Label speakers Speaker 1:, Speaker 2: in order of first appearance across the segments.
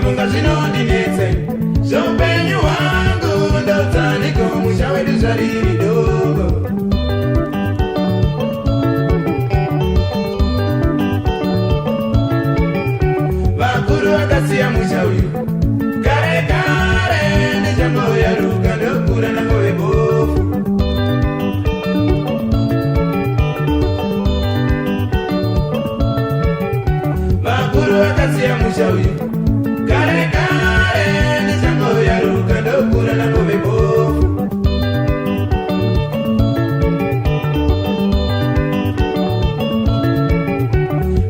Speaker 1: ndikafunga zvinondinetsa zveupenyu hwangu ndodzaniko musha wedu zvariri dogo vakuru vakasiya musha uyu kare kare ndichangoyaruka ndokura nangove bofu vakuru vakasiya musha uyu kare kare ndichangoyaruka ndokura nangove bofu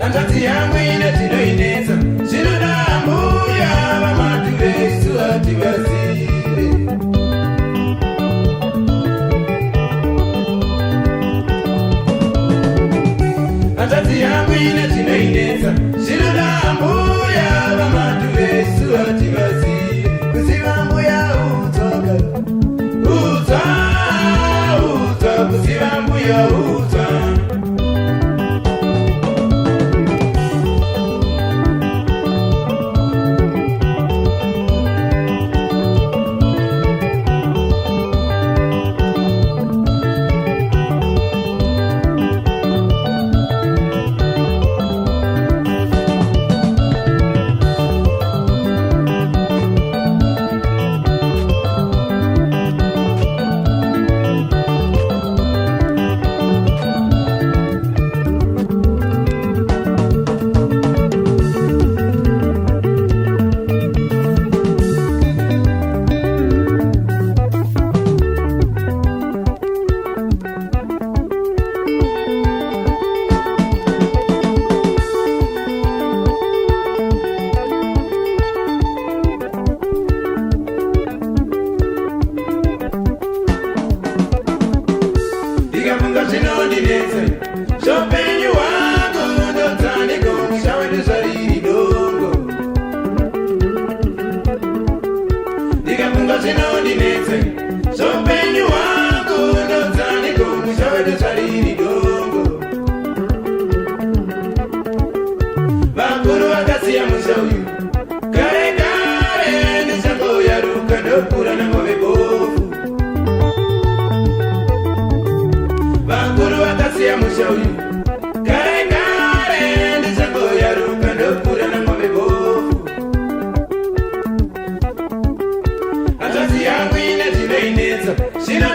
Speaker 1: hanzvadzi yangu ine zvinoinetsa zvinoda mbuya vamatu vesu hativazive hanzvadzi yangu ine zvinoinetsa zvinoda mbuya vamatu vesu hativazive kuziva mbuya utsva utsva utsva kuziva mbuya utsva zvinondinetsa zveupenyu hwangu ndodzaniko musha wedu zvariri dongo ndikafunga zvinondinetsa zveupenyu hwangu ndodzaniko musha wedu zvariri dongo vakuru vakasiya musha uyu kare kare ndichangoyaruka ndokura nangove bofu vakuru vakasiya musha uyu kare kare ndichangoyaruka ndokura nangove bofu hanzvadzi yangu ine zvinoinetsa zvino